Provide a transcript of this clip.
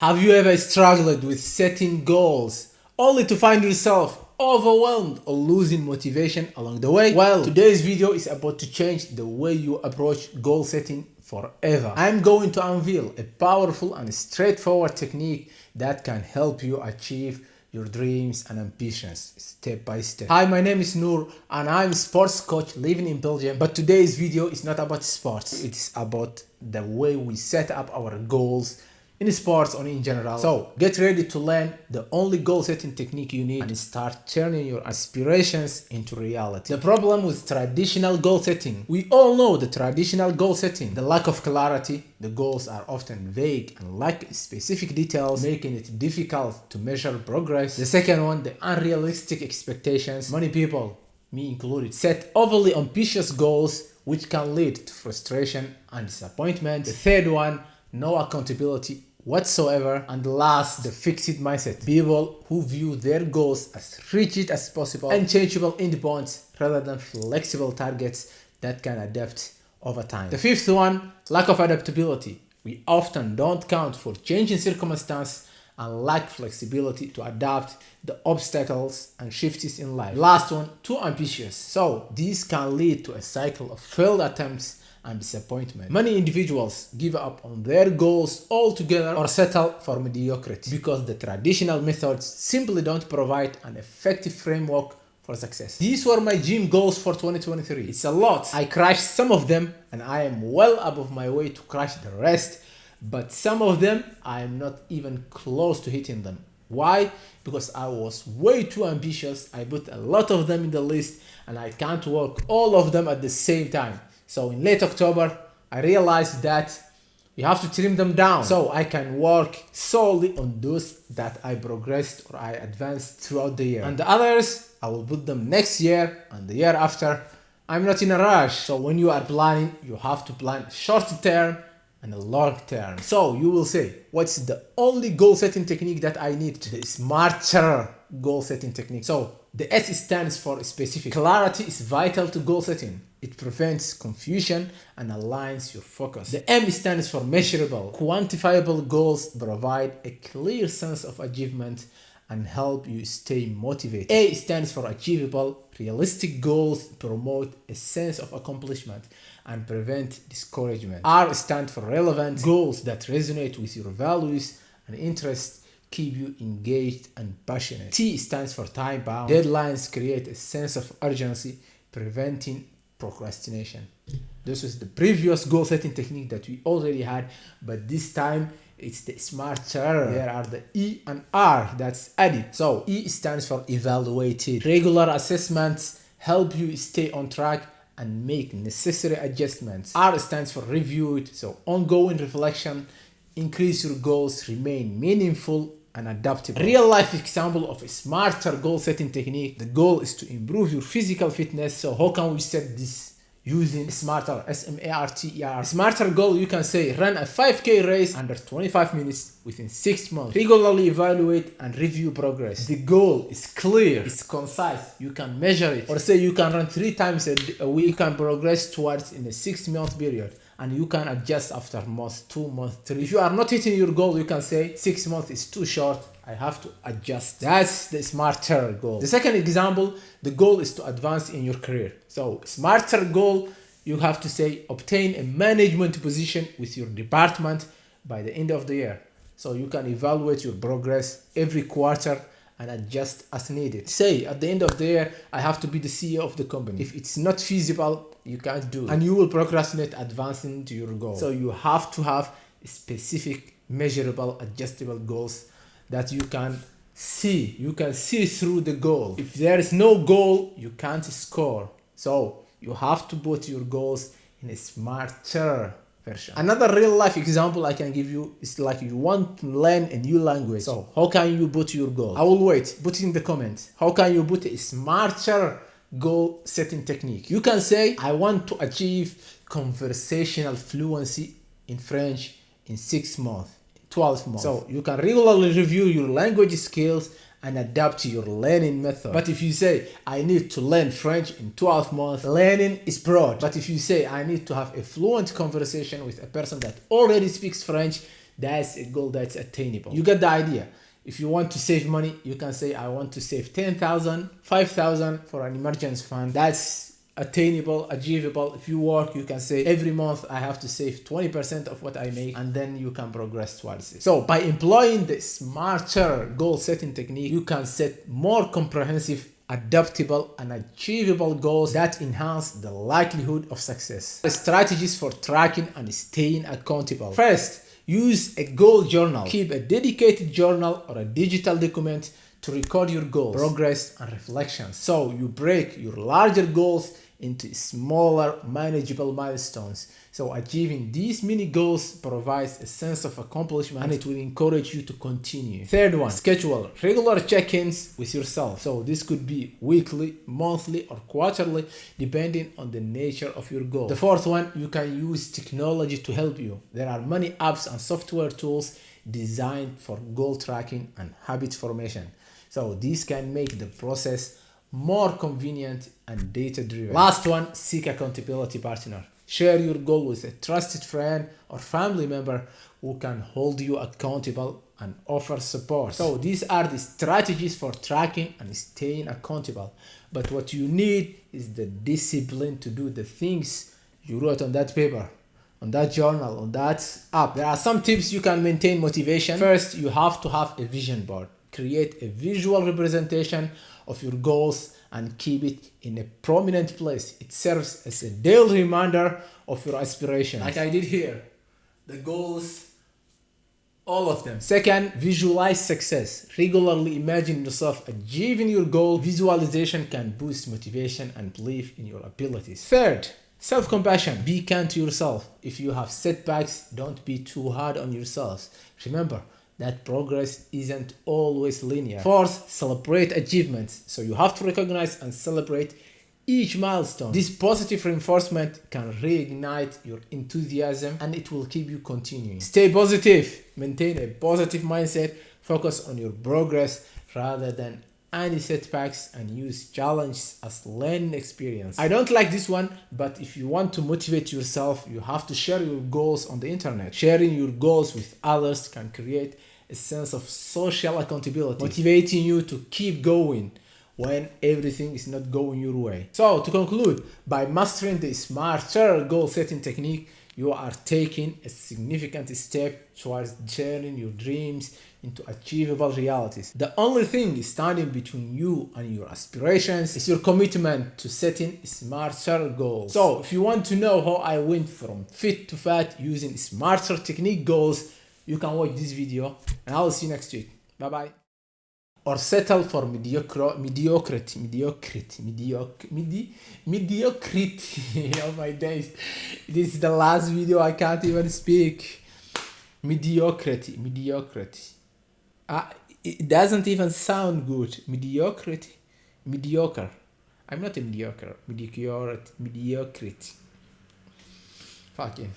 Have you ever struggled with setting goals only to find yourself overwhelmed or losing motivation along the way? Well, today's video is about to change the way you approach goal setting forever. I'm going to unveil a powerful and straightforward technique that can help you achieve your dreams and ambitions step by step. Hi, my name is Noor and I'm a sports coach living in Belgium. But today's video is not about sports. It's about the way we set up our goals in sports or in general. So get ready to learn the only goal setting technique you need and start turning your aspirations into reality. The problem with traditional goal setting, we all know the traditional goal setting, the lack of clarity. The goals are often vague and lack specific details, making it difficult to measure progress. The second one, the unrealistic expectations. Many people, me included, set overly ambitious goals which can lead to frustration and disappointment. The third one, no accountability whatsoever. And last, the fixed mindset. People who view their goals as rigid as possible, unchangeable endpoints rather than flexible targets that can adapt over time. The fifth one, lack of adaptability. We often don't count for changing circumstances and lack flexibility to adapt the obstacles and shifts in life. Last one, too ambitious. So these can lead to a cycle of failed attempts and disappointment. Many individuals give up on their goals altogether or settle for mediocrity because the traditional methods simply don't provide an effective framework for success. These were my gym goals for 2023. It's a lot. I crushed some of them and I am well above my way to crush the rest, but some of them I am not even close to hitting them. Why? Because I was way too ambitious. I put a lot of them in the list and I can't work all of them at the same time. So in late October, I realized that you have to trim them down so I can work solely on those that I progressed or I advanced throughout the year. And the others, I will put them next year and the year after. I'm not in a rush. So when you are planning, you have to plan short term and a long term. So you will say, what's the only goal setting technique that I need? The smarter goal setting technique. So the S stands for specific. Clarity is vital to goal setting. It prevents confusion and aligns your focus. The M stands for measurable. Quantifiable goals provide a clear sense of achievement and help you stay motivated. A stands for achievable. Realistic goals promote a sense of accomplishment and prevent discouragement. R stands for relevant. Goals that resonate with your values and interests keep you engaged and passionate. T stands for time bound. Deadlines create a sense of urgency, preventing procrastination. This is the previous goal setting technique that we already had, but this time it's the smarter. There are the E and R that's added. So E stands for evaluated. Regular assessments help you stay on track and make necessary adjustments. R stands for reviewed. So ongoing reflection, increase your goals, remain meaningful and adaptable. Real life example of a smarter goal setting technique. The goal is to improve your physical fitness. So how can we set this? Using smarter, S-M-A-R-T-E-R. Smarter goal, you can say run a 5K race under 25 minutes within 6 months. Regularly evaluate and review progress. The goal is clear, it's concise, you can measure it. Or say you can run 3 times a week, you can progress towards in a 6-month period. And you can adjust after month, 2 months, 3. If you are not hitting your goal, you can say 6 months is too short. I have to adjust. That's the smarter goal. The second example, the goal is to advance in your career. So smarter goal, you have to say obtain a management position with your department by the end of the year. So you can evaluate your progress every quarter and adjust as needed. Say at the end of the year, I have to be the CEO of the company. If it's not feasible, you can't do it. And you will procrastinate advancing to your goal. So you have to have specific, measurable, adjustable goals that you can see. You can see through the goal. If there is no goal, you can't score. So you have to put your goals in a smarter version. Another real life example I can give you is like you want to learn a new language. So how can you put your goal? I will wait. Put it in the comments. How can you put a smarter goal setting technique? You can say, I want to achieve conversational fluency in French in 6 months. 12 months. So you can regularly review your language skills and adapt your learning method. But if you say, I need to learn French in 12 months, learning is broad. But if you say, I need to have a fluent conversation with a person that already speaks French, That's a goal that's attainable. You get the idea. If you want to save money, you can say, I want to save 10,000, 5,000 for an emergency fund. That's attainable, achievable. If you work, you can say every month I have to save 20% of what I make, and then you can progress towards it. So by employing the smarter goal setting technique, you can set more comprehensive, adaptable and achievable goals that enhance the likelihood of success. Strategies for tracking and staying accountable. First, use a goal journal. Keep a dedicated journal or a digital document to record your goals, progress and reflections. So you break your larger goals into smaller, manageable milestones. So achieving these mini goals provides a sense of accomplishment, and it will encourage you to continue. Third one, schedule regular check-ins with yourself. So this could be weekly, monthly or quarterly, depending on the nature of your goal. The fourth one, you can use technology to help you. There are many apps and software tools designed for goal tracking and habit formation. So these can make the process more convenient and data-driven. Last one, seek accountability partner. Share your goal with a trusted friend or family member who can hold you accountable and offer support. So these are the strategies for tracking and staying accountable. But what you need is the discipline to do the things you wrote on that paper, on that journal, on that app. There are some tips you can maintain motivation. First, you have to have a vision board. Create a visual representation of your goals and keep it in a prominent place. It serves as a daily reminder of your aspirations. Like I did here, the goals, all of them. Second, visualize success. Regularly imagine yourself achieving your goal. Visualization can boost motivation and belief in your abilities. Third, self-compassion. Be kind to yourself. If you have setbacks, don't be too hard on yourselves. Remember that progress isn't always linear. Fourth, celebrate achievements. So you have to recognize and celebrate each milestone. This positive reinforcement can reignite your enthusiasm and it will keep you continuing. Stay positive. Maintain a positive mindset. Focus on your progress rather than any setbacks, and use challenges as learning experience. I don't like this one, but if you want to motivate yourself, you have to share your goals on the internet. Sharing your goals with others can create a sense of social accountability, motivating you to keep going when everything is not going your way. So to conclude, by mastering the smarter goal setting technique, you are taking a significant step towards turning your dreams into achievable realities. The only thing standing between you and your aspirations is your commitment to setting smarter goals. So if you want to know how I went from fit to fat using smarter technique goals, you can watch this video, and I will see you next week. Bye bye. Or settle for mediocrity. Oh my days. This is the last video, I can't even speak. Mediocrity. It doesn't even sound good. Mediocre. I'm not a mediocre. Mediocrity. Fucking.